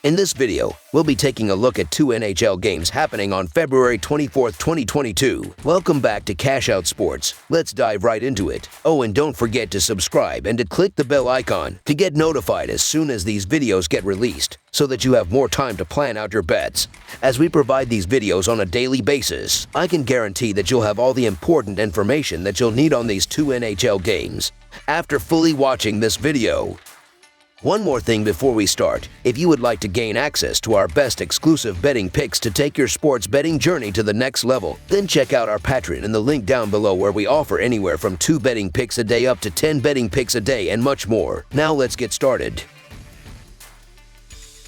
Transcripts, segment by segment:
In this video, we'll be taking a look at two NHL games happening on February 24th, 2022. Welcome back to Cash Out Sports. Let's dive right into it. Oh, and don't forget to subscribe and to click the bell icon to get notified as soon as these videos get released, so that you have more time to plan out your bets. As we provide these videos on a daily basis, I can guarantee that you'll have all the important information that you'll need on these two NHL games after fully watching this video. One more thing before we start. If you would like to gain access to our best exclusive betting picks to take your sports betting journey to the next level, then check out our Patreon in the link down below, where we offer anywhere from 2 betting picks a day up to 10 betting picks a day and much more. Now let's get started.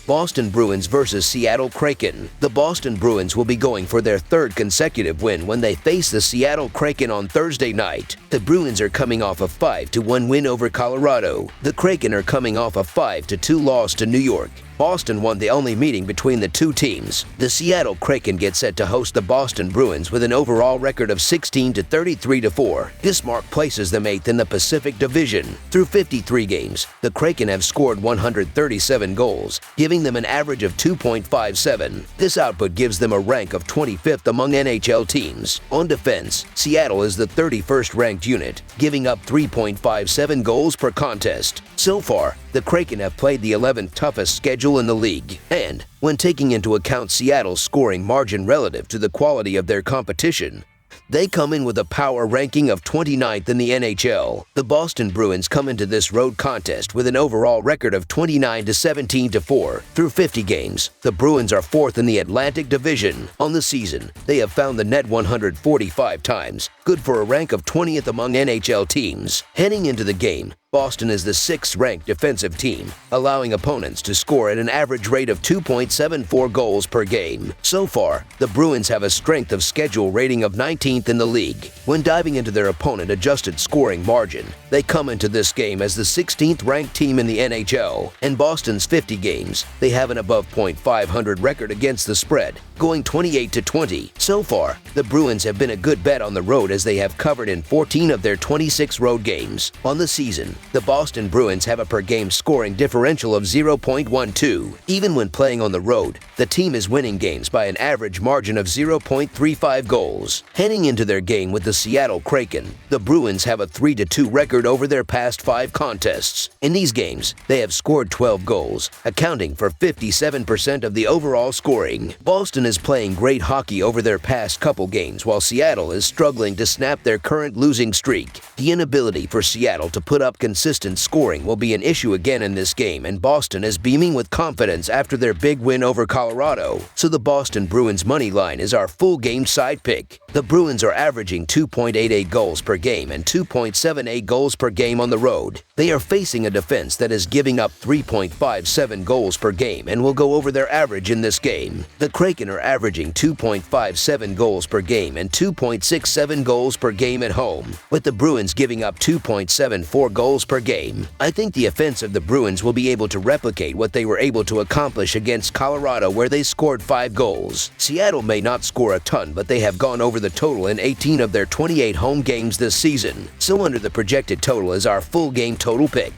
Boston Bruins versus Seattle Kraken. The Boston Bruins will be going for their third consecutive win when they face the Seattle Kraken on Thursday night. The Bruins are coming off a 5-1 win over Colorado. The Kraken are coming off a 5-2 loss to New York. Boston won the only meeting between the two teams. The Seattle Kraken get set to host the Boston Bruins with an overall record of 16-33-4. This mark places them 8th in the Pacific Division. Through 53 games, the Kraken have scored 137 goals, giving them an average of 2.57. This output gives them a rank of 25th among NHL teams. On defense, Seattle is the 31st ranked unit, giving up 3.57 goals per contest. So far, the Kraken have played the 11th toughest schedule in the league, and when taking into account Seattle's scoring margin relative to the quality of their competition, they come in with a power ranking of 29th in the NHL. The Boston Bruins come into this road contest with an overall record of 29-17-4. Through 50 games, the Bruins are 4th in the Atlantic Division. On the season, they have found the net 145 times, good for a rank of 20th among NHL teams. Heading into the game, Boston is the 6th-ranked defensive team, allowing opponents to score at an average rate of 2.74 goals per game. So far, the Bruins have a strength of schedule rating of 19th in the league. When diving into their opponent-adjusted scoring margin, they come into this game as the 16th-ranked team in the NHL. In Boston's 50 games, they have an above .500 record against the spread, going 28-20. So far, the Bruins have been a good bet on the road, as they have covered in 14 of their 26 road games. On the season, the Boston Bruins have a per-game scoring differential of 0.12. Even when playing on the road, the team is winning games by an average margin of 0.35 goals. Heading into their game with the Seattle Kraken, the Bruins have a 3-2 record over their past 5 contests. In these games, they have scored 12 goals, accounting for 57% of the overall scoring. Boston is playing great hockey over their past couple games, while Seattle is struggling to snap their current losing streak. The inability for Seattle to put up consistent scoring will be an issue again in this game, and Boston is beaming with confidence after their big win over Colorado. So the Boston Bruins money line is our full game side pick. The Bruins are averaging 2.88 goals per game and 2.78 goals per game on the road. They are facing a defense that is giving up 3.57 goals per game and will go over their average in this game. The Kraken are averaging 2.57 goals per game and 2.67 goals per game at home, with the Bruins giving up 2.74 goals per game. I think the offense of the Bruins will be able to replicate what they were able to accomplish against Colorado, where they scored 5 goals. Seattle may not score a ton, but they have gone over the total in 18 of their 28 home games this season. So under the projected total is our full game total pick.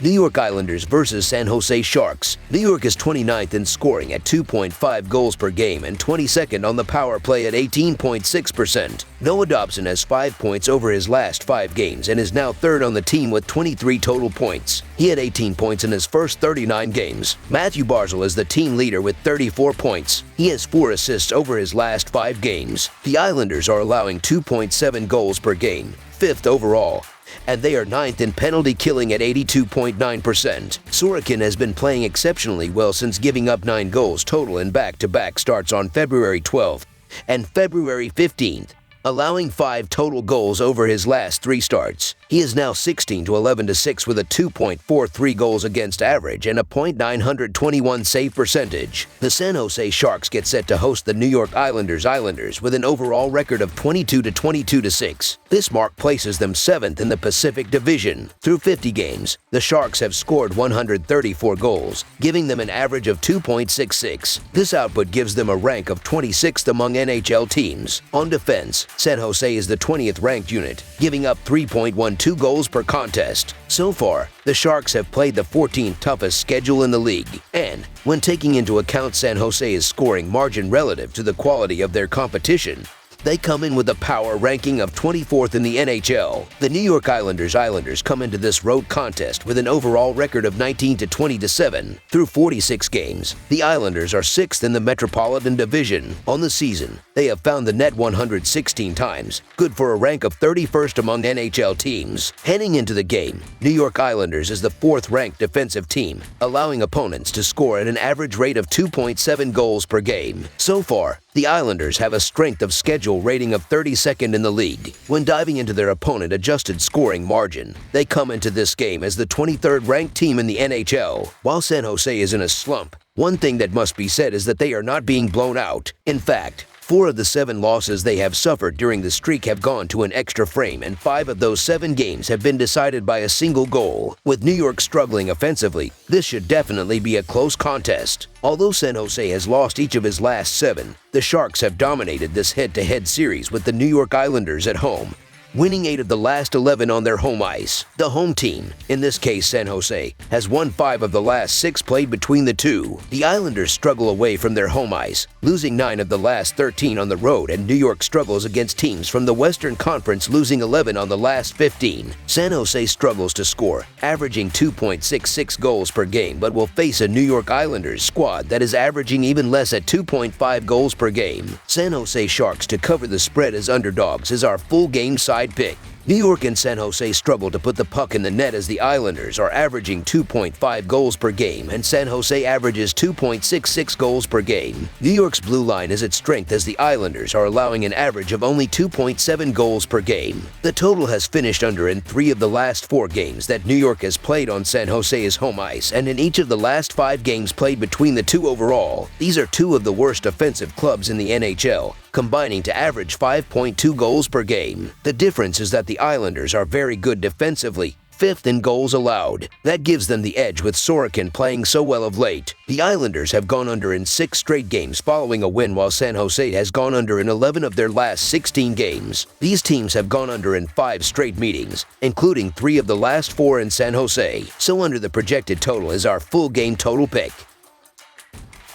New York Islanders versus San Jose Sharks. New York is 29th in scoring at 2.5 goals per game and 22nd on the power play at 18.6%. Noah Dobson has 5 points over his last 5 games and is now 3rd on the team with 23 total points. He had 18 points in his first 39 games. Matthew Barzal is the team leader with 34 points. He has 4 assists over his last 5 games. The Islanders are allowing 2.7 goals per game, 5th overall, and they are 9th in penalty killing at 82.9%. Sorokin has been playing exceptionally well since giving up 9 goals total in back-to-back starts on February 12th and February 15th, allowing 5 total goals over his last 3 starts. He is now 16-11-6 with a 2.43 goals against average and a .921 save percentage. The San Jose Sharks get set to host the New York Islanders with an overall record of 22-22-6. This mark places them 7th in the Pacific Division. Through 50 games, the Sharks have scored 134 goals, giving them an average of 2.66. This output gives them a rank of 26th among NHL teams. On defense, San Jose is the 20th ranked unit, giving up 3.12 2 goals per contest. So far, the Sharks have played the 14th toughest schedule in the league, and when taking into account San Jose's scoring margin relative to the quality of their competition, they come in with a power ranking of 24th in the NHL. The New York Islanders come into this road contest with an overall record of 19-20-7 through 46 games. The Islanders are 6th in the Metropolitan Division. On the season, they have found the net 116 times, good for a rank of 31st among NHL teams. Heading into the game, New York Islanders is the 4th-ranked defensive team, allowing opponents to score at an average rate of 2.7 goals per game. So far, the Islanders have a strength of schedule rating of 32nd in the league. When diving into their opponent-adjusted scoring margin, they come into this game as the 23rd-ranked team in the NHL. While San Jose is in a slump, one thing that must be said is that they are not being blown out. In fact, 4 of the 7 losses they have suffered during the streak have gone to an extra frame, and 5 of those 7 games have been decided by a single goal. With New York struggling offensively, this should definitely be a close contest. Although San Jose has lost each of his last 7, the Sharks have dominated this head-to-head series with the New York Islanders at home, winning 8 of the last 11 on their home ice. The home team, in this case San Jose, has won 5 of the last 6 played between the two. The Islanders struggle away from their home ice, losing 9 of the last 13 on the road, and New York struggles against teams from the Western Conference, losing 11 on the last 15. San Jose struggles to score, averaging 2.66 goals per game, but will face a New York Islanders squad that is averaging even less at 2.5 goals per game. San Jose Sharks to cover the spread as underdogs is our full game side pick. New York and San Jose struggle to put the puck in the net as the Islanders are averaging 2.5 goals per game and San Jose averages 2.66 goals per game. New York's blue line is at strength as the Islanders are allowing an average of only 2.7 goals per game. The total has finished under in 3 of the last 4 games that New York has played on San Jose's home ice, and in each of the last 5 games played between the two overall. These are 2 of the worst offensive clubs in the NHL, combining to average 5.2 goals per game. The difference is that the Islanders are very good defensively, 5th in goals allowed. That gives them the edge with Sorokin playing so well of late. The Islanders have gone under in 6 straight games following a win, while San Jose has gone under in 11 of their last 16 games. These teams have gone under in 5 straight meetings, including 3 of the last 4 in San Jose. So under the projected total is our full game total pick.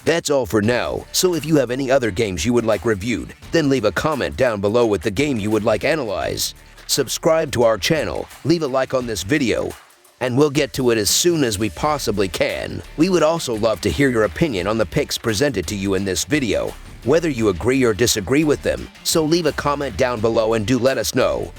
That's all for now, so if you have any other games you would like reviewed, then leave a comment down below with the game you would like analyzed. Subscribe to our channel, leave a like on this video, and we'll get to it as soon as we possibly can. We would also love to hear your opinion on the picks presented to you in this video, whether you agree or disagree with them, so leave a comment down below and do let us know.